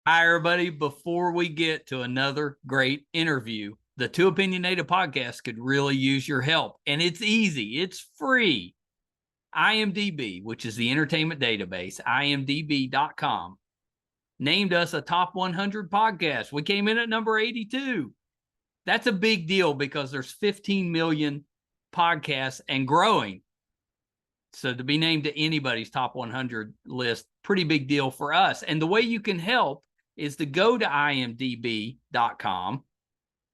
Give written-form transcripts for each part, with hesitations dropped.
Hi, everybody. Before we get to another great interview, the Too Opinionated podcast could really use your help. And it's easy, it's free. IMDb, which is the entertainment database, imdb.com, named us a top 100 podcast. We came in at number 82. That's a big deal because there's 15 million podcasts and growing. So to be named to anybody's top 100 list, pretty big deal for us. And the way you can help is to go to imdb.com,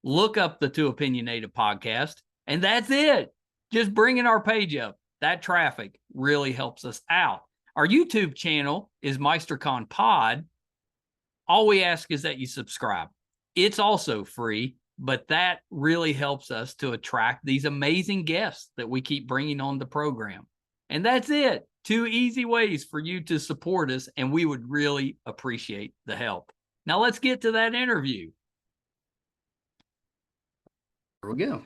look up the Too Opinionated podcast, and that's it. Just bringing our page up. That traffic really helps us out. Our YouTube channel is MeisterCon Pod. All we ask is that you subscribe. It's also free, but that really helps us to attract these amazing guests that we keep bringing on the program. And that's it. Two easy ways for you to support us, and we would really appreciate the help. Now let's get to that interview. Here we go.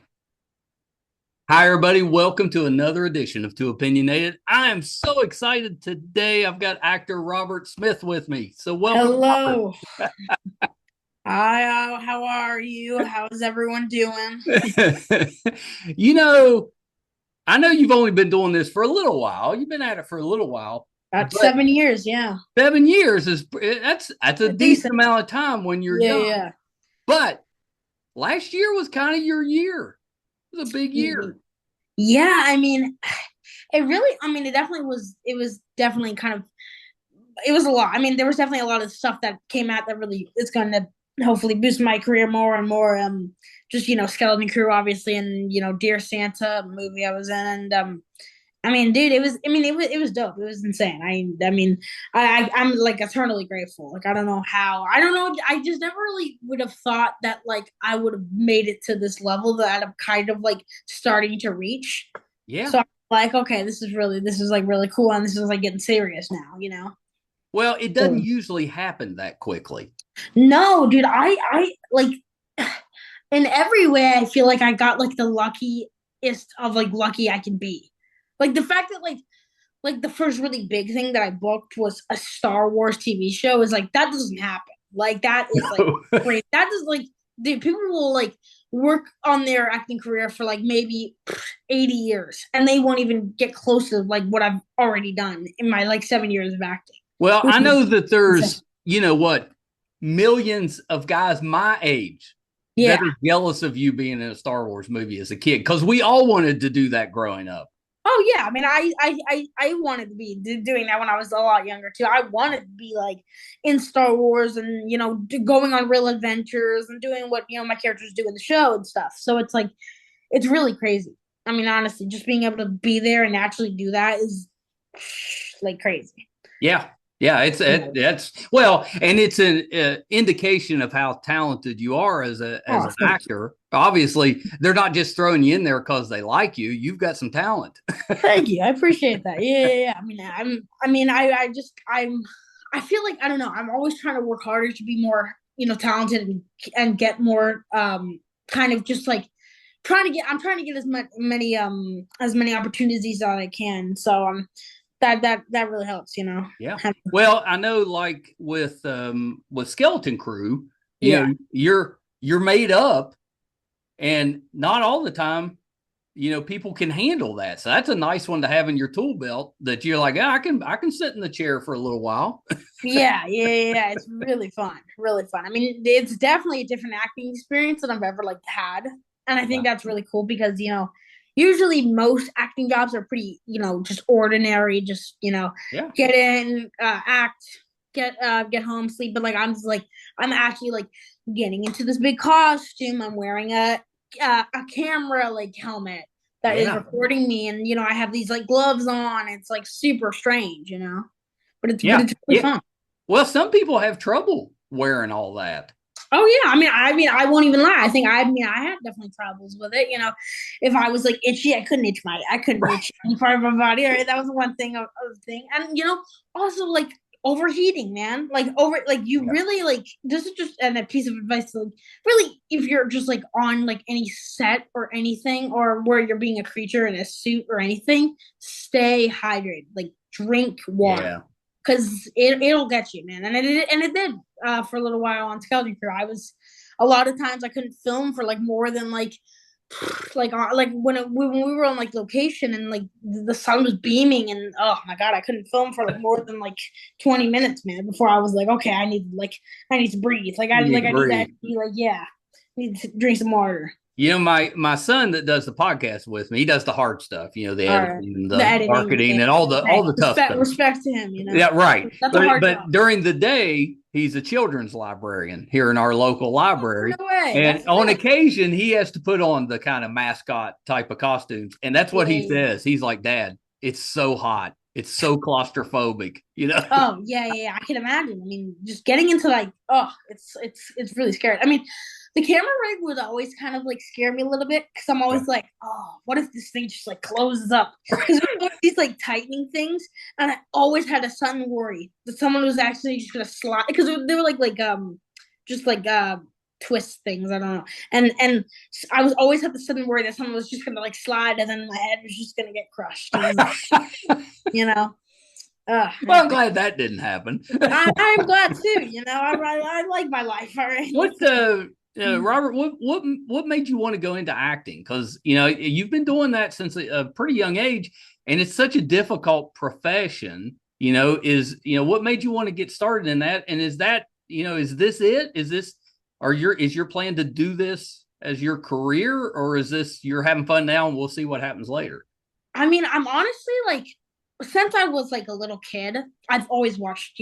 Hi, everybody. Welcome to another edition of Too Opinionated. I am so excited today. I've got actor Robert Smith with me. So welcome. Hello. Hi, how are you? How's everyone doing? You know, I know you've only been doing this for a little while. You've been at it for a little while. About 7 years, yeah. 7 years is that's a decent amount of time when you're young. Yeah. But last year was kind of your year. It was a big year. Yeah, I mean, it definitely was. It was definitely it was a lot. I mean, there was definitely a lot of stuff that came out that really is going to hopefully boost my career more and more. Just Skeleton Crew, obviously, and Dear Santa movie I was in, and I mean, dude, it was. I mean, it was dope. It was insane. I'm like eternally grateful. Like I don't know how. I don't know. I just never really would have thought that like I would have made it to this level that I'm kind of like starting to reach. Yeah. So I'm like, okay, this is like really cool, and this is like getting serious now. Well, it doesn't usually happen that quickly. No, dude, I like in every way I feel like I got like the luckiest of like lucky I can be. Like the fact that like the first really big thing that I booked was a Star Wars TV show is like that doesn't happen. Like that is like great. That is like dude, people will like work on their acting career for like maybe 80 years and they won't even get close to like what I've already done in my like 7 years of acting. Well, I know that there's, insane. millions of guys my age that Yeah. are jealous of you being in a Star Wars movie as a kid because we all wanted to do that growing up. Oh yeah, I mean, I wanted to be doing that when I was a lot younger too. I wanted to be like in Star Wars and going on real adventures and doing what my characters do in the show and stuff. So it's like it's really crazy. I mean, honestly, just being able to be there and actually do that is like crazy. Yeah. Yeah, that's well, and it's an indication of how talented you are as an actor. Obviously, they're not just throwing you in there because they like you. You've got some talent. Thank you. I appreciate that. Yeah. I feel like I don't know. I'm always trying to work harder to be more, talented and get more kind of just like I'm trying to get as many opportunities as I can. So that really helps. Yeah. Well, I know like with Skeleton Crew, Yeah. You're made up and not all the time people can handle that. So that's a nice one to have in your tool belt that you're like, I can sit in the chair for a little while. Yeah. It's really fun, really fun. I mean, it's definitely a different acting experience than I've ever like had, and I think that's really cool because usually most acting jobs are pretty just ordinary, just Yeah. get in, act, get home, sleep. But like I'm actually like getting into this big costume. I'm wearing a camera like helmet that is recording me, and I have these like gloves on. It's like super strange. But it's really fun. Well, some people have trouble wearing all that. Oh yeah, I won't even lie. I had definitely troubles with it. If I was like itchy, I couldn't itch any part of my body. Right? That was one thing of thing, and also like overheating, man. Like you really like this is just a piece of advice. Like really, if you're just like on like any set or anything, or where you're being a creature in a suit or anything, stay hydrated. Like drink water. Yeah. because it'll get you, man. And it did for a little while on Skeleton Crew. I was a lot of times I couldn't film for like more than like when we were on like location and like the sun was beaming and oh my god, I couldn't film for like more than like 20 minutes, man, before I was like, okay, I need to breathe. Like I You need to I need breathe. to be like, yeah, I need to drink some water. You know, my son that does the podcast with me, he does the hard stuff, you know, the All right. editing, The the editing, marketing, yeah. and all Hey, the tough stuff. respect to him, you know. Yeah, right. That's a hard But job. during the day, he's a children's librarian here in our local library. No way. And That's on sick. occasion, he has to put on the kind of mascot type of costumes. And that's what he says. He's like, Dad, it's so hot. It's so claustrophobic, you know? Oh yeah. I can imagine. I mean, just getting into like, oh, it's really scary. I mean, the camera rig would always kind of like scare me a little bit because I'm always like, oh, what if this thing just like closes up? Because these like tightening things, and I always had a sudden worry that someone was actually just gonna slide because they were just like twist things. I don't know, and I was always had the sudden worry that someone was just gonna like slide and then my head was just gonna get crushed. You know. Well, I'm glad that didn't happen. I'm glad too. You know, I like my life. All right. What Robert? What made you want to go into acting? Because you know you've been doing that since a pretty young age, and it's such a difficult profession. You know, what made you want to get started in that? And is that is this it? Is your plan to do this as your career, or is this you're having fun now and we'll see what happens later? I mean, I'm honestly like, since I was like a little kid, I've always watched,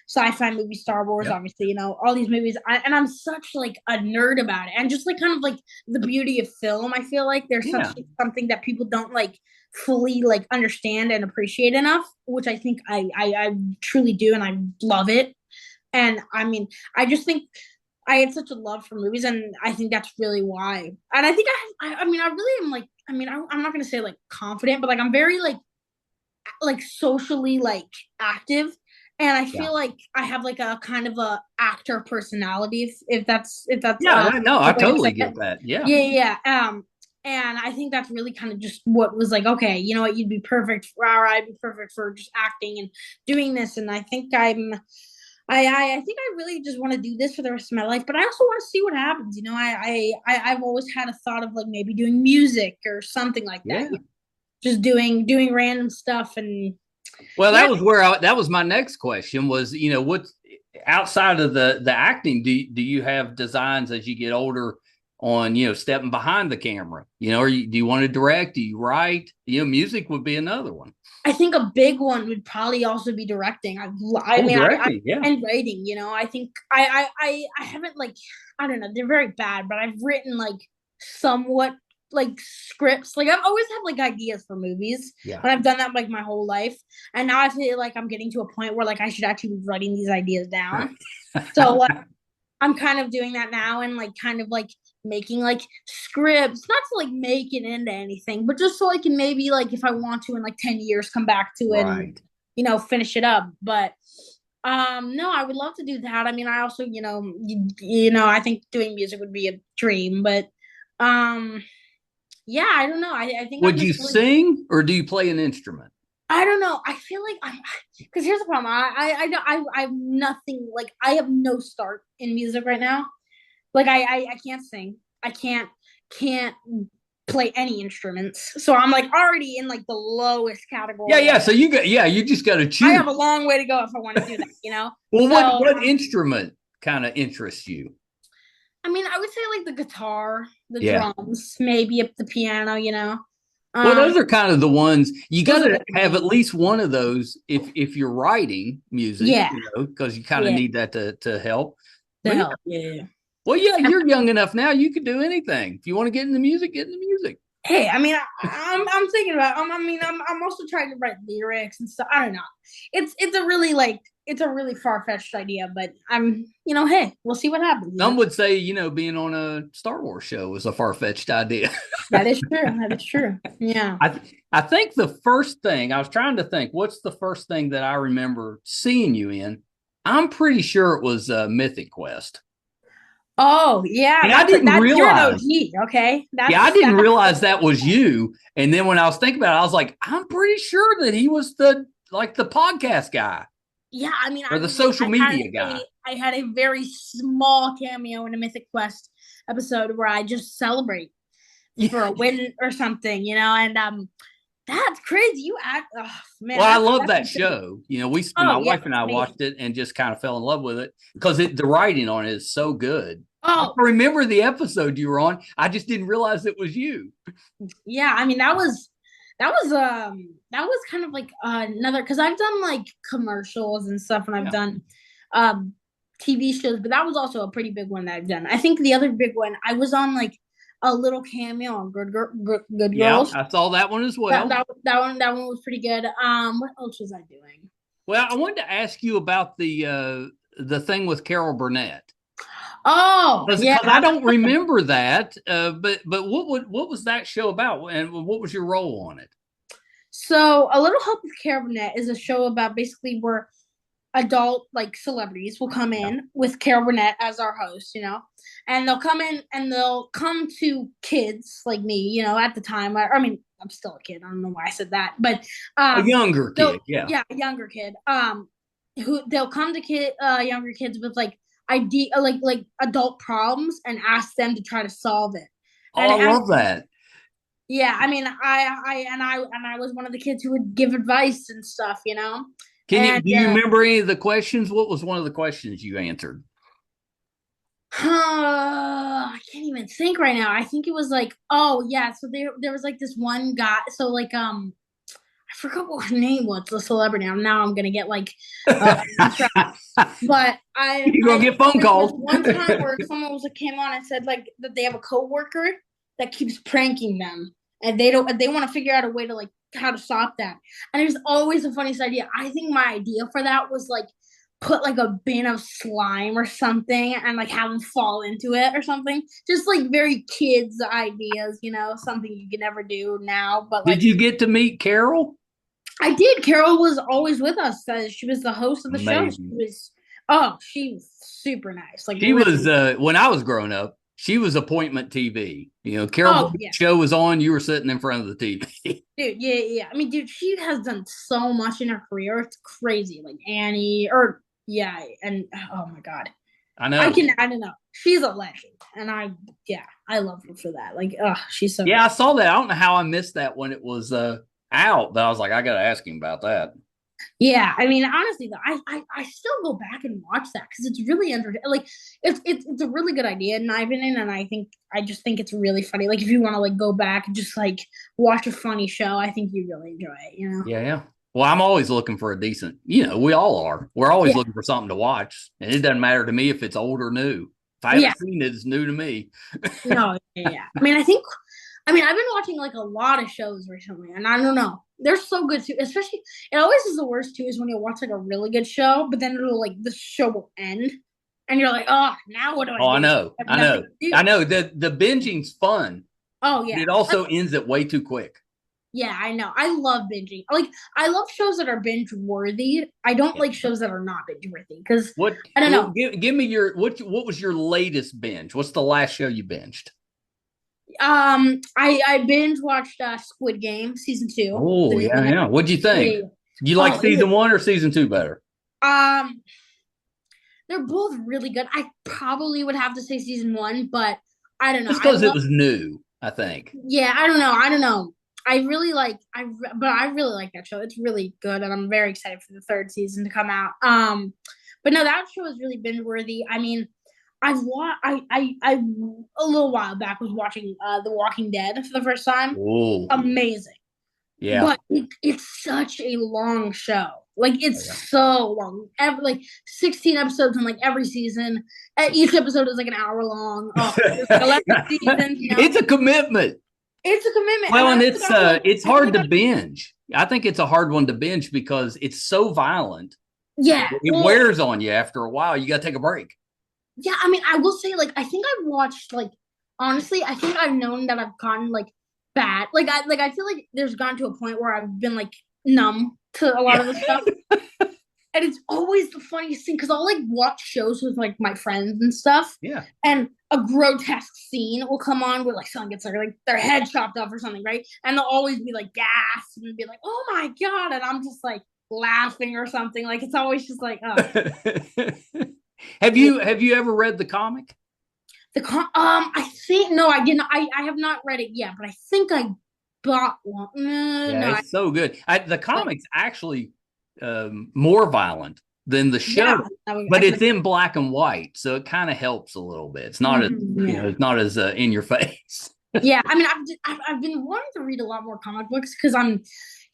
sci-fi movies, Star Wars, Yep. obviously, all these movies. And I'm such like a nerd about it. And just like kind of like the beauty of film, I feel like there's Yeah. something that people don't like fully like understand and appreciate enough, which I think I truly do. And I love it. And I mean, I just think I had such a love for movies, and I think that's really why. And I think I mean, I really am like, I mean, I'm not gonna say like confident, but like I'm very like socially like active, and I feel like I have like a kind of a actor personality, if that's No, I the way to totally say get it. that. Yeah. And I think that's really kind of just what was like, okay, you know what, you'd be perfect for, or I'd be perfect for just acting and doing this. And I think I think I really just want to do this for the rest of my life, but I also want to see what happens. I've always had a thought of like maybe doing music or something like that. Yeah. Just doing random stuff. And Well, that was my next question was, what outside of the acting, do you have designs as you get older on, stepping behind the camera, or do you want to direct? Do you write? Music would be another one. I think a big one would probably also be directing. Directing, yeah. And writing. I think I haven't like, I don't know, they're very bad, but I've written like somewhat like scripts. Like I've always had like ideas for movies, Yeah. and I've done that like my whole life. And now I feel like I'm getting to a point where like I should actually be writing these ideas down. So like I'm kind of doing that now, and like kind of like making like scripts, not to like make it into anything, but just so I can maybe like if I want to in like 10 years come back to it Right. and finish it up. But no, I would love to do that. I mean, I also I think doing music would be a dream, but yeah, I don't know. I think Would you sing or do you play an instrument? I don't know. I feel like because here's the problem. I have nothing, like I have no start in music right now. Like I can't sing. I can't play any instruments. So I'm like already in like the lowest category. Yeah. So you just got to choose. I have a long way to go if I want to do that. Well, so, what instrument kind of interests you? I mean, I would say like the guitar, the drums, maybe up the piano. Well, those are kind of the ones you got to have at least one of those if you're writing music, because you kind of need that to help. Yeah. Well, yeah, you're young enough now. You could do anything. If you want to get into music, get into music. Hey, I mean, I'm thinking about. I'm also trying to write lyrics and stuff. I don't know. It's a really far fetched idea, but hey, we'll see what happens. Some would say, being on a Star Wars show is a far fetched idea. That is true. That is true. Yeah. I think the first thing I was trying to think, what's the first thing that I remember seeing you in? I'm pretty sure it was Mythic Quest. Oh yeah, and I didn't realize. Okay, I didn't realize that was you. And then when I was thinking about it, I was like, I'm pretty sure that he was the podcast guy. Yeah, I mean, or the social media guy. I had a very small cameo in a Mythic Quest episode where I just celebrate for a win or something, and that's crazy. You act, oh man, Well, I love that's that insane. show. My Oh yeah, wife and it's I amazing. watched it and just kind of fell in love with it because the writing on it is so good. I Oh remember the episode you were on. I just didn't realize it was you. yeah, I mean that was kind of like another because I've done like commercials and stuff, and I've Yeah. done um TV shows, but that was also a pretty big one that I've done. I think the other big one I was on like a little cameo on Good Yeah, Girls. I saw that one as well. That one was pretty good. What else was I doing? Well, I wanted to ask you about the thing with Carol Burnett Oh because yeah. I don't remember that. But what was that show about, and what was your role on it? So A Little Help with Carol is a show about basically where adult like celebrities will come Yeah. in with Carol Burnett as our host, and they'll come in and they'll come to kids like me, at the time. I mean, I'm still a kid. I don't know why I said that, but A younger they'll kid, yeah. yeah, a younger kid. Who they'll come to younger kids with like idea like adult problems and ask them to try to solve it. Oh, I love that. Yeah, I mean, I was one of the kids who would give advice and stuff, and Do you remember any of the questions? What was one of the questions you answered? I can't even think right now. I think it was like, oh yeah, so there was like this one guy, so like I forgot what his name was, the celebrity. Now I'm gonna get like but You're gonna get phone there was calls. one time where someone came on and said like that they have a coworker that keeps pranking them, and they want to figure out a way to like how to stop that. And there's always the funniest idea. I think my idea for that was like put like a bin of slime or something and like have them fall into it or something. Just like very kids ideas, something you can never do now. But Did like you get to meet Carol? I did. Carol was always with us. She was the host of the show. Amazing. She was super nice. Like She was really. when I was growing up. She was appointment TV. Carol Oh Burnett's yeah, show was on. You were sitting in front of the TV. dude. Yeah, yeah. I mean, dude, she has done so much in her career. It's crazy. Like Annie, or yeah, and oh my god, I know. I don't know. She's a legend, and I love her for that. Like, she's so Yeah, I good. saw that. I don't know how I missed that when it was out, but I was like, I got to ask him about that. Yeah, I mean, honestly though, I still go back and watch that because it's really like it's a really good idea in my opinion, and I just think it's really funny. Like if you want to like go back and just like watch a funny show, I think you really enjoy it. Yeah, yeah. Well, I'm always looking for a decent, we all are. We're always Yeah, looking for something to watch. And it doesn't matter to me if it's old or new. If I yeah. haven't seen it, it's new to me. No, yeah, yeah. I mean, I've been watching like a lot of shows recently, and I don't know. They're so good too. Especially, it always is the worst too is when you watch like a really good show, but then it'll like the show will end, and you're like, oh, now what do I Oh, I do? know. I have I nothing know. to I do. know. The binging's fun, Oh but yeah, it also ends it way too quick. yeah, I know. I love binging. Like, I love shows that are binge worthy. I don't Yeah. like shows that are not binge worthy because What I don't know. give me what was your latest binge? What's the last show you binged? I binge watched Squid Game season 2, the Oh, new yeah, one. yeah. What'd you think? Yeah. You like Oh, season one or season two better? um, they're both really good. I probably would have to say season 1, but I don't know. Just I because it love. was new, I think. Yeah, I don't know. I don't know. I really like. But I really like that show. It's really good, and I'm very excited for the third season to come out. But no, that show is really binge worthy. I mean, I've watched. I a little while back was watching The Walking Dead for the first time. Oh, Amazing, yeah. but it's such a long show. Like Oh, yeah. it's so long. Like 16 episodes in like every season. Each episode is like an hour long. Oh, there's like 11 seasons. It's a commitment. It's a commitment. Well, and And I like, it's I really hard to got, binge. I think it's a hard one to binge because it's so violent. yeah. It Well, wears on you after a while. You got to take a break. yeah. I mean, I will say, like, I think I've watched, like, honestly, I think I've known that I've gotten like bad. I feel like there's gone to a point where I've been like numb to a lot Yeah. of the stuff. And it's always the funniest thing because I'll like watch shows with like my friends and stuff, Yeah. and a grotesque scene will come on where like someone gets like their head chopped off or something, right? And they'll always be like gasped and be like, "Oh my god!" And I'm just like, laughing or something. Like it's always just like, oh. Have you ever read the comic? I think no, I didn't. I have not read it yet, but I think I bought one. No, Yeah, no, it's so good. The like, comic's actually more violent than the show, yeah, but it's in black and white, so it kind of helps a little bit. It's not as yeah. it's not as in your face. Yeah, I mean, I've been wanting to read a lot more comic books because I'm,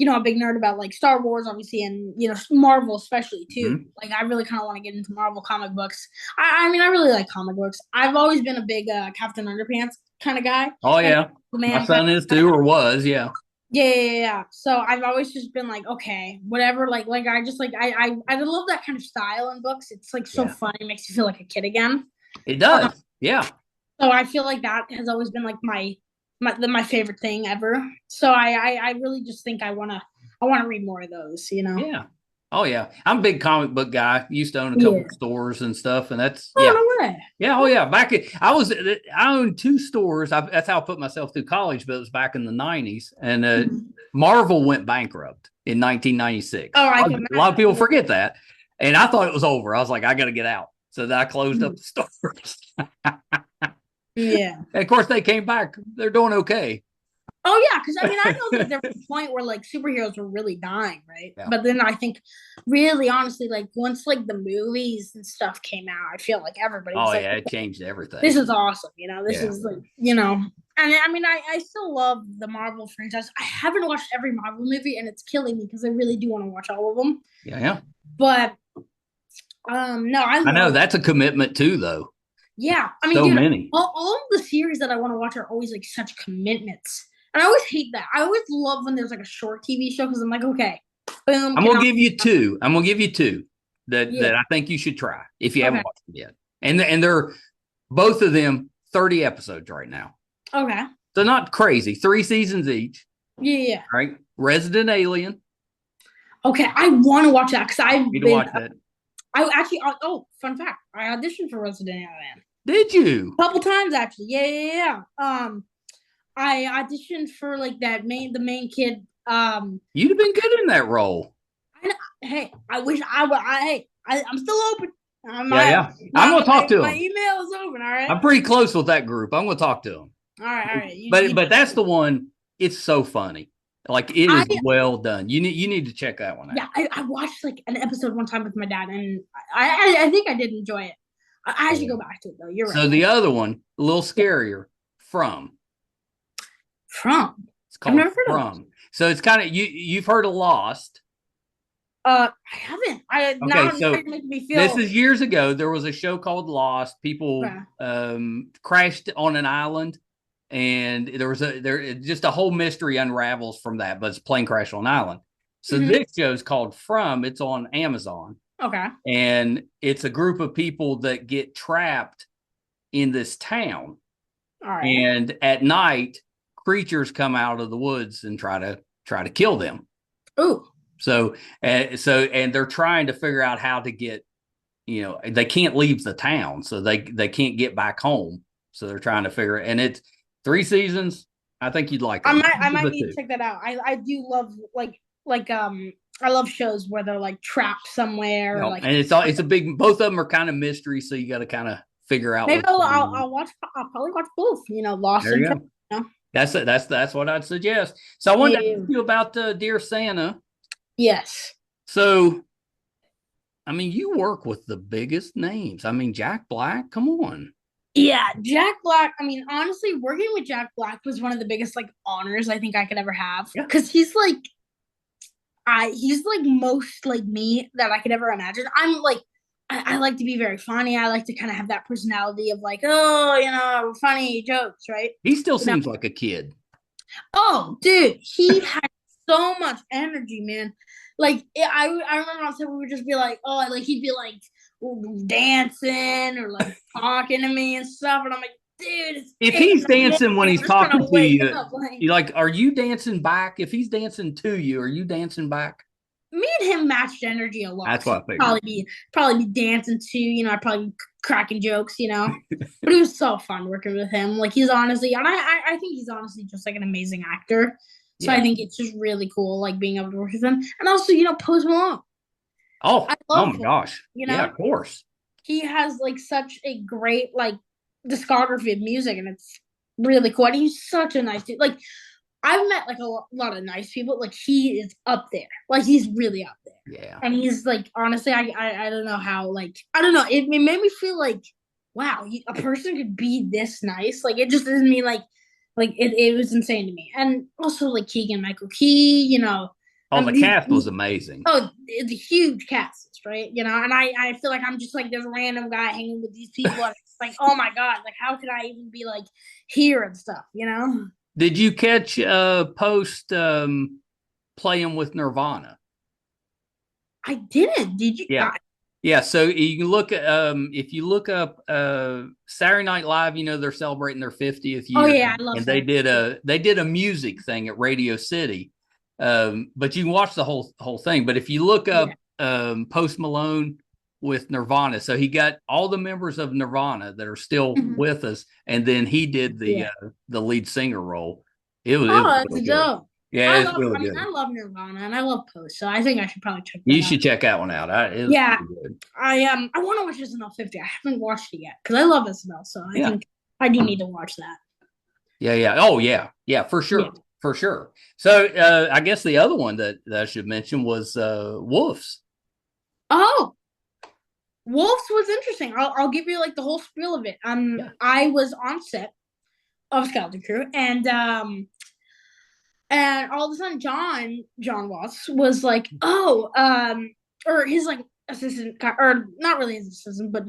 a big nerd about like Star Wars, obviously, and Marvel especially too. Mhm. Like, I really kind of want to get into Marvel comic books. I mean, I really like comic books. I've always been a big Captain Underpants kind of guy. Oh Like, yeah, my man, son is too, or was. Yeah, yeah. So I've always just been like, okay, whatever. Like I just like I love that kind of style in books. It's like so yeah, fun. It makes you feel like a kid again. it Um, does. Yeah, so I feel like that has always been like my favorite thing ever. So I really just think I wanna read more of those. yeah. Oh yeah, I'm a big comic book guy. Used to own a couple Yeah. of stores and stuff, and that's Oh yeah. no way. Yeah, oh yeah. I owned two stores. That's how I put myself through college, but it was back in the '90s, and Mhm. Marvel went bankrupt in 1996. Oh, I can A lot of people imagine. forget that, and I thought it was over. I was like, I got to get out, so then I closed up Mhm. the stores. Yeah. And of course, they came back. They're doing okay. Oh yeah, because I mean I know that there was a point where like superheroes were really dying, right? Yeah. But then I think really honestly, like once like the movies and stuff came out, I feel like everybody Oh was like, yeah, it changed everything. this is awesome, this Yeah. is like, and I mean I still love the Marvel franchise. I haven't watched every Marvel movie and it's killing me because I really do want to watch all of them. Yeah, yeah. But no, I I know love that's a commitment too, though. yeah. I mean, So dude, many. all of the series that I want to watch are always like such commitments. And I always hate that. I always love when there's like a short TV show because I'm like, okay, boom, I'm get gonna on. give you two. I'm gonna give you two Yeah. that I think you should try if you Okay. haven't watched them yet. And they're both of them 30 episodes right now. Okay. So not crazy. 3 seasons each. Yeah. Right. Resident Alien. Okay. I want to watch that because You need to watch that. I actually, fun fact, I auditioned for Resident Alien Did you? a couple times actually. Yeah. I auditioned for like the main kid. You'd have been good in that role. Hey, I wish I'm still open. Yeah, My yeah. I'm gonna talk to my him. email is open. All right. I'm pretty close with that group. I'm gonna talk to them. All right. But that's the one. It's so funny. Like it I is well done. You need to check that one out. yeah, I watched like an episode one time with my dad, and I think I did enjoy it. I should go back to it though. You're So right. the other one, a little Yeah. scarier, From. From It's I've called never heard of it. From. So it's kind of you've heard of Lost. I haven't. Okay, Now so you're making me this feel. is years ago. There was a show called Lost. People Okay. crashed on an island, and there just a whole mystery unravels from that. But it's a plane crash on an island. So Mm-hmm. this show is called From. It's on Amazon, Okay. and it's a group of people that get trapped in this town, All right. and at night, creatures come out of the woods and try to kill them. Ooh. So and they're trying to figure out how to get, they can't leave the town, so they can't get back home. So they're trying to figure it. And it's 3 seasons. I think you'd like it. I might need to check that out. I do love I love shows where they're like trapped somewhere or like And it's a big. Both of them are kind of mystery, so you got to kind of figure out. maybe What's going on. I'll probably watch both. Lost There you and go. Found, That's what I'd suggest. So I wanted to Yeah. ask you about Dear Santa. Yes. So, I mean, you work with the biggest names. I mean, Jack Black, come on. Yeah, Jack Black. I mean, honestly, working with Jack Black was one of the biggest like honors I think I could ever have. Yeah. Because he's like most like me that I could ever imagine. I'm like I like to be very funny. I like to kind of have that personality of like, funny jokes, right? He still seems like a kid. Oh, dude, he had so much energy, man. Like I remember on set we would just be like, oh, like he'd be like dancing or like talking to me and stuff, and I'm like, dude, If he's dancing when he's talking to you, up, like, you like, are you dancing back? If he's dancing to you, are you dancing back? me and him matched energy a lot. That's what I figured. Probably be dancing too. I'd probably be cracking jokes. But it was so fun working with him. Like he's honestly, and I think he's honestly just like an amazing actor. So I think it's just really cool, like being able to work with them. And also, Post Malone. I Oh love my Post. gosh. You Yeah, know, of course. he has like such a great like discography of music, and it's really cool. And he's such a nice dude. Like I've met like a lot of nice people. Like he is up there. Like he's really up there. Yeah. And he's like, honestly, I don't know how. Like I don't know. It made me feel like, wow, a person could be this nice. Like it just doesn't mean like it was insane to me. And also like Keegan Michael Key, Oh, the cast was these amazing. oh, it's a huge cast, right? And I feel like I'm just like this random guy hanging with these people. And it's like, oh my God, like how could I even be like here and stuff? Did you catch Post playing with Nirvana? I didn't. Did you? Yeah. Yeah, so you can look at if you look up Saturday Night Live, they're celebrating their 50th Oh year, yeah, I love and that. they did a music thing at Radio City. But you can watch the whole thing. But if you look Yeah. up Post Malone with Nirvana, so he got all the members of Nirvana that are still Mhm. with us, and then he did Yeah. the lead singer role. It was Oh, that's really good. dope. Yeah, it's really good. I love Nirvana and I love Post, so I think I should probably check that You out. should check that one out. It was Yeah, pretty good. I want to watch SNL 50. I haven't watched it yet because I love SNL, so I Yeah. think I do need to watch that. Yeah. Oh, yeah. Yeah, for Yeah. sure. For sure. So I guess the other one that I should mention was Wolves. Oh, Wolves was interesting. I'll give you like the whole spiel of it. Yeah. I was on set of Skeleton Crew, and all of a sudden John Watts was like, oh, or his like assistant, or not really his assistant, but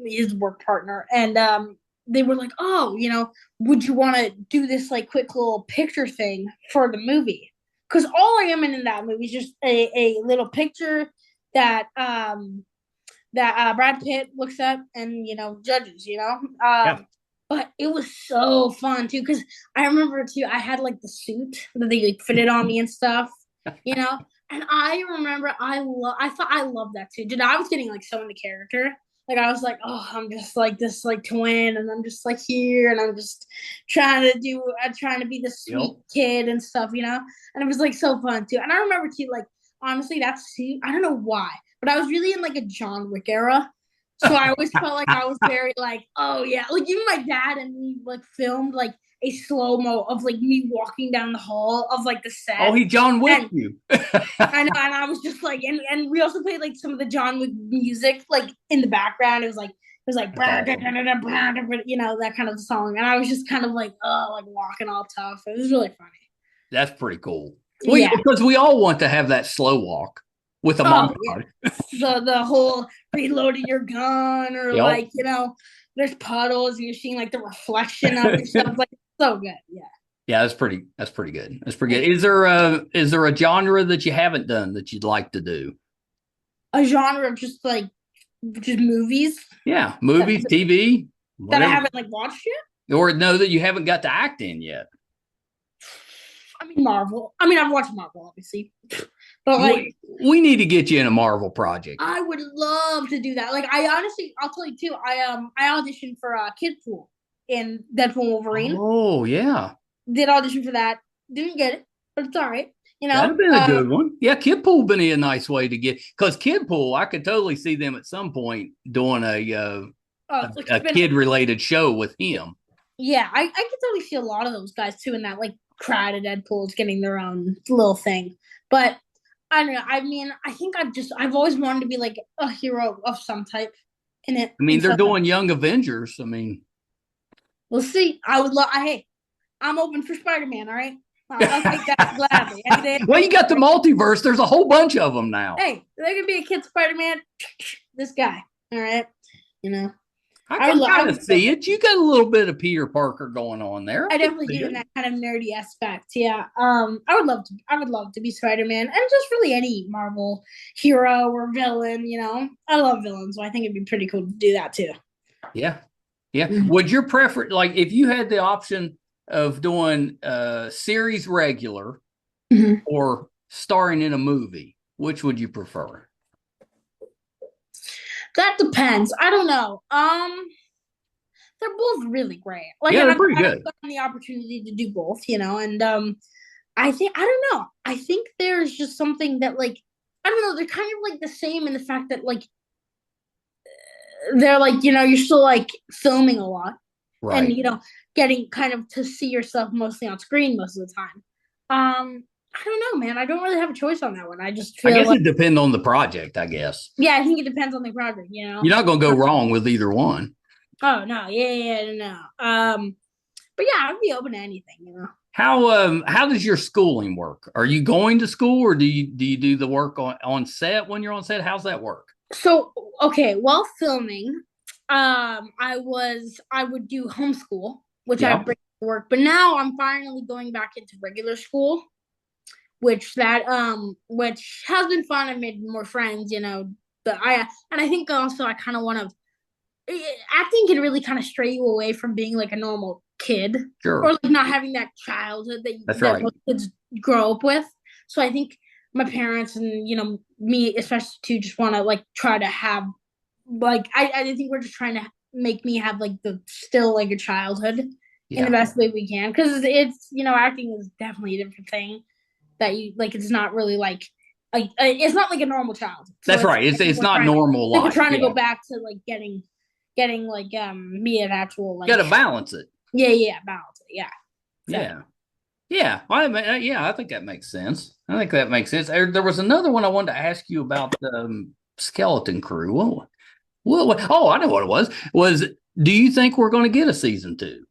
his work partner, and they were like, oh, would you want to do this like quick little picture thing for the movie? Because all I am in that movie is just a little picture that Brad Pitt looks up and judges. Yeah. But it was so fun too because I remember too I had like the suit that they like fitted on me and stuff, you know. And I remember I thought I loved that too. Dude, I was getting like so into character. Like I was like, oh, I'm just like this like twin, and I'm just like here, and I'm just trying to be the sweet Yep. kid and stuff. And it was like so fun too. And I remember too, like honestly, that suit. I don't know why, but I was really in like a John Wick era. So I always felt like I was very like, oh yeah, like even my dad and me like filmed like a slow mo of like me walking down the hall of like the Oh, set, he John Wick and you. I know, and I was just like, and we also played like some of the John Wick music like in the background. It was like That's awesome. that kind of song, and I was just kind of like, oh, like walking all tough. It was really funny. That's pretty cool. Yeah. Because we all want to have that slow walk with a Oh yeah. montage. The whole reloading your gun or Yep. like there's puddles and you're seeing like the reflection of yourself like so good. Yeah. Yeah, that's pretty good. That's pretty good. Is there a genre that you haven't done that you'd like to do? A genre of just movies Yeah, that, movies, TV, that I whatever. haven't like watched yet. Or no, that you haven't got to act in yet. I mean Marvel. I mean I've watched Marvel obviously. But like We need to get you in a Marvel project. I would love to do that. Like I honestly I'll tell you too, I auditioned for Kid Pool in Deadpool Wolverine. Oh, yeah. Did audition for that. Didn't get it, but it's all right. That'd have been a good one. Yeah, Kid Pool would be a nice way to get, because Kid Pool, I could totally see them at some point doing a kid related show with him. Yeah, I could totally see a lot of those guys too in that like crowd of Deadpools getting their own little thing. But I don't know. I mean, I think I've always wanted to be like a hero of some type in it. I mean, they're So doing Young Avengers. I mean, we'll see. I would love. Hey, I'm open for Spider-Man. All right, I'll take that gladly. Well, you got the multiverse. There's a whole bunch of them now. Hey, there could be a kid Spider-Man. This guy. All right, you know. I can kind of see it. You got a little bit of Peter Parker going on there. I definitely do in that kind of nerdy aspect. Yeah. I would love to. I would love to be Spider-Man, and just really any Marvel hero or villain. I love villains, so I think it'd be pretty cool to do that too. Yeah, yeah. Mm-hmm. Would your preference, like, if you had the option of doing series regular or starring in a movie, which would you prefer? That depends. I don't know. They're both really great. Like, yeah, they're pretty good. I've gotten the opportunity to do both, and I don't know. I think there's just something that like I don't know. They're kind of like the same in the fact that like they're like you're still like filming a lot and Right. getting kind of to see yourself mostly on screen most of the time. I don't know, man. I don't really have a choice on that one. I just I feel guess like it depends on the project, I guess. yeah, I think it depends on the project. You know. You're not going to go wrong with either one. Oh no, yeah, no. But yeah, I'd be open to anything. You know. How does your schooling work? Are you going to school or do you do the work on set when you're on set? How's that work? So okay, while filming, I would do homeschool, which I Yeah, bring to work. But now I'm finally going back into regular school, which has been fun. I've made more friends, But I think also I kind of want to. Acting can really kind of stray you away from being like a normal kid or sure. like not having that childhood that That's that right. most kids grow up with. So I think my parents and me especially too just want to like try to have like I think we're just trying to make me have like the still like a childhood in the Yeah. best way we can because it's acting is definitely a different thing that you like it's not really like it's not like a normal childhood so That's it's right. It's we're not trying to normal like we're life. trying to Yeah. go back to like getting like me an actual You got like to balance it. yeah balance it yeah exactly. Yeah. Yeah. Well, yeah, I think that makes sense. I think that makes sense. There was another one I wanted to ask you about Skeleton Crew. Oh, I know what it was. Do you think we're going to get a season two?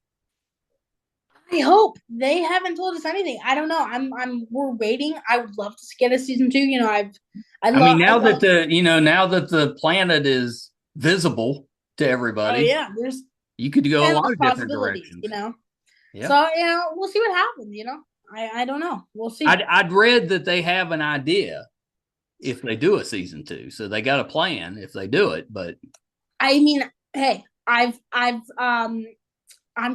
I hope they haven't told us anything. I don't know. We're waiting. I would love to get a season two. I mean, I now that love. the planet is visible to Oh everybody, yeah, there's you could go a lot endless of different possibilities. directions. Yeah. So we'll see what happens. I don't know. We'll see. I'd read that they have an idea if they do a season two, so they got a plan if they do it. But I mean, hey, I'm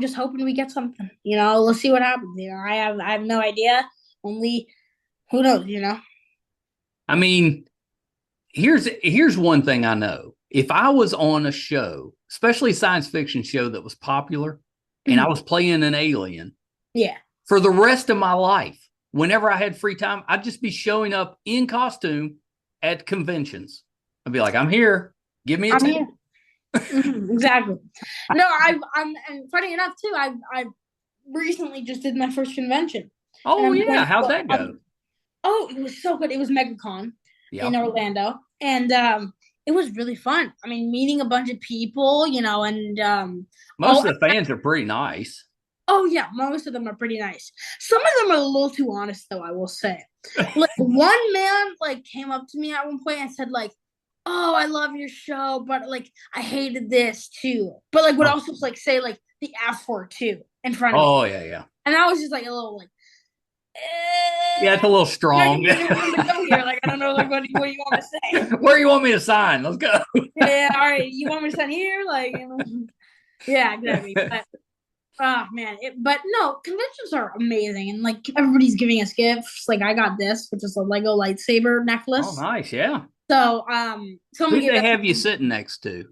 just hoping we get something. Let's see what happens. I have no idea. Only who knows. I mean, here's one thing I know. If I was on a show, especially a science fiction show that was popular, and I Mhm. was playing an alien Yeah. for the rest of my life, whenever I had free time, I'd just be showing up in costume at conventions. I'd be like, I'm here. Give me a I'm ticket. here. Exactly. No, I'm and funny enough too. I recently just did my first convention, and Oh I'm going yeah, how'd to. that go? Oh, it was so good. It was MegaCon in Yeah. Orlando, and it was really fun. I mean, meeting a bunch of people, and Most oh, of the fans are pretty nice. oh yeah, most of them are pretty nice. Some of them are a little too honest, though. I will say. Like one man, like came up to me at one point and said, like, "Oh, I love your show, but like I hated this too." But like would Oh, also like say like the F word too in front of me, oh yeah, yeah. and I was just like a little like. Yeah, it's a little You're not strong. giving me any room to go here. Like I don't know, like what do you want me to say? Where do you want me to sign? Let's go. Yeah, all right. You want me to sign here? Like, yeah, exactly. But oh man, but no, conventions are amazing, and like everybody's giving us gifts. Like I got this, which is a Lego lightsaber Oh, necklace. nice. Yeah. So someone Who'd gave they that to have you me. sitting next to?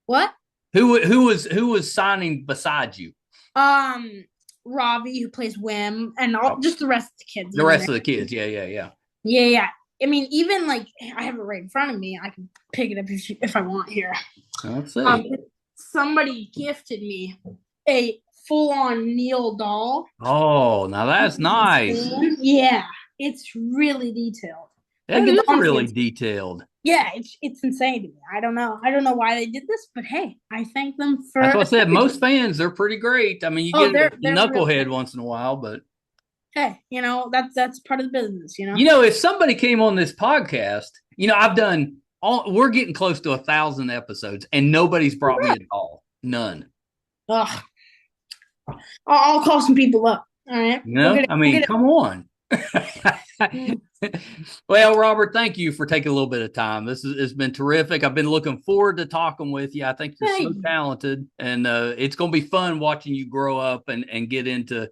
What? Who was signing beside you? Um, Ravi, who plays Wim, and Oh, just the rest of the kids. the rest of the kids. Yeah, yeah, yeah. Yeah, yeah. I mean, even like I have it right in front of me. I can pick it up if I want here. Let's Um, see. somebody gifted me a full-on Neel doll. Oh, now that's nice. Yeah, it's really detailed. Like That it's is honestly, really detailed. yeah, it's insane to me. I don't know why they did this, but hey, I thank them for That's what I said. everything. Most fans, they're pretty great. I mean, you Oh, get a they're really knucklehead good. once in a while, but Hey, that's part of the business. if somebody came on this podcast, I've done we're getting close to 1,000 episodes and nobody's brought me a doll. None. Ugh, I'll call some people up. All right, we'll get it. I We'll mean, get it. come on. Mm. Well, Robert, thank you for taking a little bit of time. It's been terrific. I've been looking forward to talking with you. I think you're so Thank you. talented, and it's going to be fun watching you grow up and get into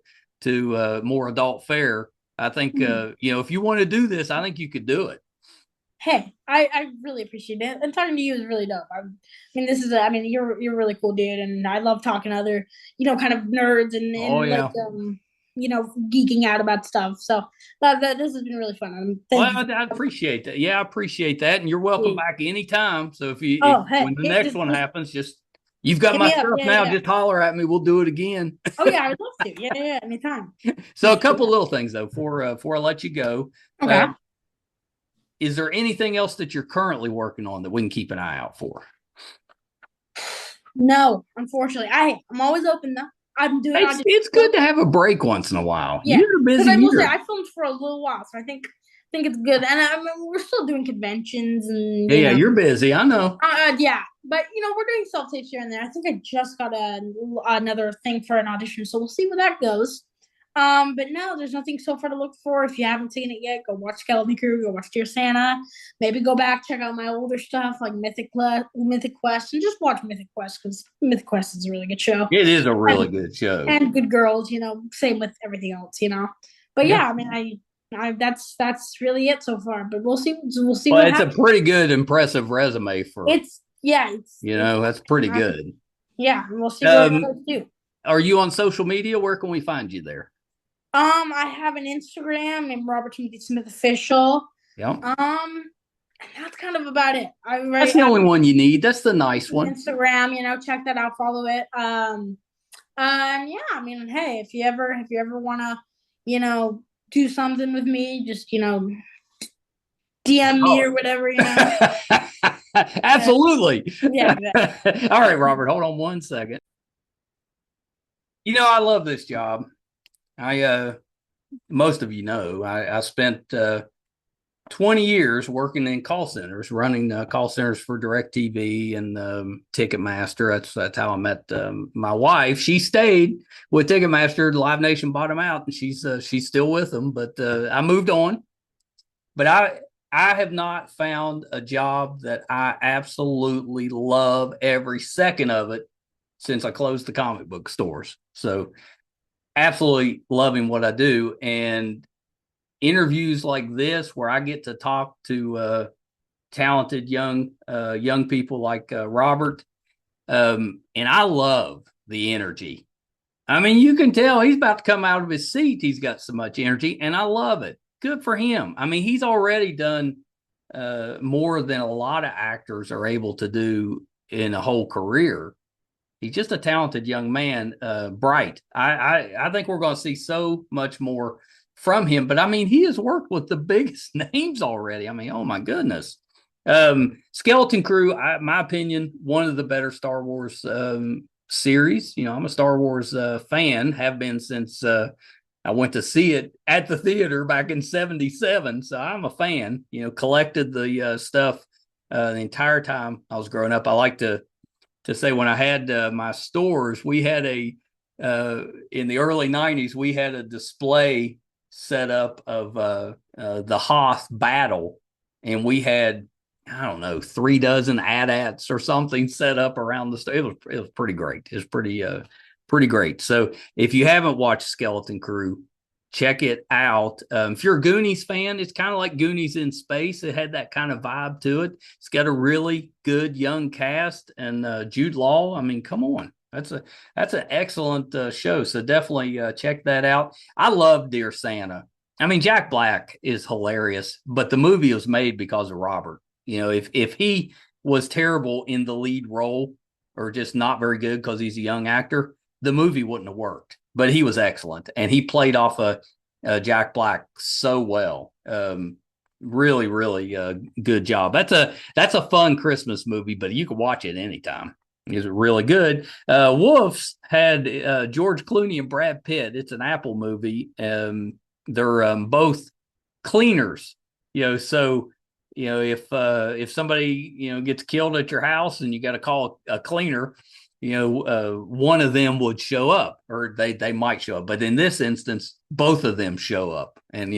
more adult fare. I think Mm. if you want to do this, I think you could do it. Hey, I really appreciate it, and talking to you is really dope. I mean, I mean, you're a really cool dude, and I love talking to other, kind of nerds and Oh like yeah, geeking out about stuff. So this has been really fun. Well, Thank you. I appreciate that. Yeah, I appreciate that. And you're welcome Yeah. back anytime. So if Oh, hey, when the next one just happens, just you've got hit my me up. stuff Yeah, now, yeah. just holler at me. We'll do it again. Oh yeah, I would love to. Yeah, yeah, anytime. So a couple little things though, before I let you go. Okay. Is there anything else that you're currently working on that we can keep an eye out for? No, unfortunately, I'm always open though. I'm doing auditions. It's good to have a break once in a while. Yeah, You're a because busy I will say year. I filmed for a little while, so I think it's good. And I mean, we're still doing conventions and Yeah, yeah, you're busy. I know. yeah, but we're doing self tapes here and there. I think I just got another thing for an audition, so we'll see where that goes. But no, there's nothing so far to look for. If you haven't seen it yet, go watch Skeleton Crew, go watch Dear Santa. Maybe go back, check out my older stuff like Mythic Quest, and just watch Mythic Quest because Mythic Quest is a really good show. It is a really And, good show. and Good Girls, same with everything else. But Yeah. yeah, I mean, that's really it so far. But we'll see Well, what it's a happens. pretty good, impressive resume for, It's yeah, it's that's pretty good. yeah, and we'll see where it Um, goes too. are you on social media? Where can we find you there? I have an Instagram named Robert Timothy Smith Official. Yeah. And that's kind of about it. That's the only one you need. That's the nice one. Instagram, check that out, follow it. And yeah, I mean, hey, if you ever wanna, do something with me, just DM me or whatever. Absolutely. Yeah, exactly. All right, Robert, hold on one second. I love this job. Most of you know, I spent 20 years working in call centers, running call centers for DirecTV and Ticketmaster. That's how I met my wife. She stayed with Ticketmaster. Live Nation bought them out, and she's still with them. But I moved on. But I have not found a job that I absolutely love every second of it since I closed the comic book stores. So absolutely loving what I do. And interviews like this, where I get to talk to talented young people like Robert, and I love the energy. I mean, you can tell he's about to come out of his seat. He's got so much energy, and I love it. Good for him. I mean, he's already done more than a lot of actors are able to do in a whole career. He's just a talented young man, bright. I think we're going to see so much more from him. But I mean, he has worked with the biggest names already. I mean, oh my goodness. Skeleton Crew, my opinion, one of the better Star Wars series. I'm a Star Wars fan, have been since I went to see it at the theater back in '77. So I'm a fan. Collected the stuff the entire time I was growing up. I like to say when I had my stores, we had in the early '90s, we had a display set up of the Hoth battle, and we had, I don't know, 3 dozen AT-ATs or something set up around the store. It was pretty great. It was pretty great. So if you haven't watched Skeleton Crew, check it out. If you're a Goonies fan, it's kind of like Goonies in space. It had that kind of vibe to it. It's got a really good young cast, and Jude Law. I mean, come on, that's an excellent show. So definitely check that out. I love Dear Santa. I mean, Jack Black is hilarious, but the movie was made because of Robert. If he was terrible in the lead role or just not very good because he's a young actor, the movie wouldn't have worked. But he was excellent, and he played off Jack Black so well. Really, really good job. That's a fun Christmas movie, but you can watch it anytime. It's really good. Wolves had George Clooney and Brad Pitt. It's an Apple movie. They're both cleaners. So if somebody gets killed at your house and you got to call a cleaner, one of them would show up, or they might show up. But in this instance, both of them show up, and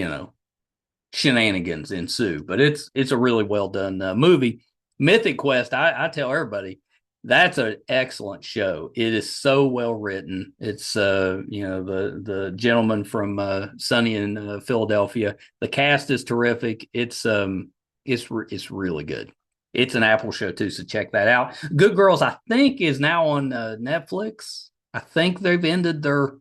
shenanigans ensue. But it's a really well done movie. Mythic Quest, I tell everybody, that's an excellent show. It is so well written. It's the gentleman from Sunny in Philadelphia. The cast is terrific. It's really good. It's an Apple show too, so check that out. Good Girls, I think, is now on Netflix. I think they've ended their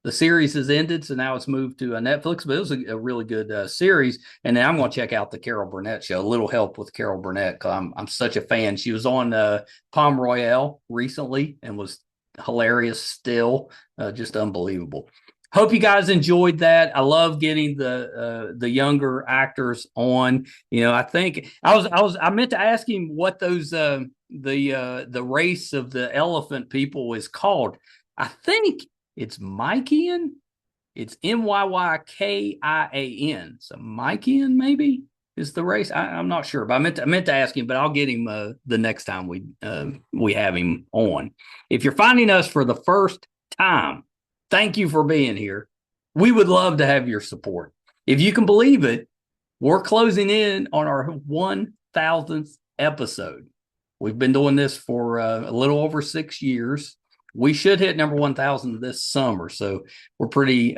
the series has ended, so now it's moved to Netflix. But it was a really good series. And then I'm going to check out the Carol Burnett show. A little help with Carol Burnett because I'm such a fan. She was on Palm Royale recently and was hilarious. Still, just unbelievable. Hope you guys enjoyed that. I love getting the younger actors on. I think I meant to ask him what those the race of the elephant people is called. I think it's Mykian. It's Myyykian. So Mykian maybe is the race. I'm not sure, but I meant to ask him. But I'll get him the next time we have him on. If you're finding us for the first time, thank you for being here. We would love to have your support. If you can believe it, we're closing in on our 1,000th episode. We've been doing this for a little over 6 years. We should hit number 1,000 this summer. So we're pretty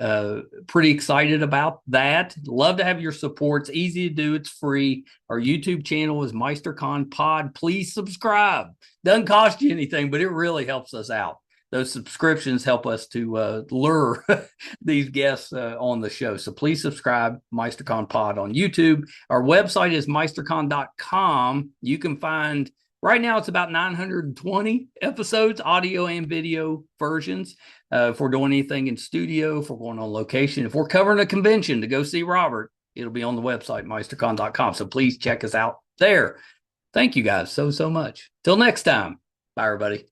excited about that. Love to have your support. It's easy to do. It's free. Our YouTube channel is MeisterCon Pod. Please subscribe. Doesn't cost you anything, but it really helps us out. Those subscriptions help us to lure these guests on the show. So please subscribe, MeisterCon Pod on YouTube. Our website is meistercon.com. You can find, right now it's about 920 episodes, audio and video versions. If we're doing anything in studio, if we're going on location, if we're covering a convention to go see Robert, it'll be on the website, meistercon.com. So please check us out there. Thank you guys so much. Till next time. Bye, everybody.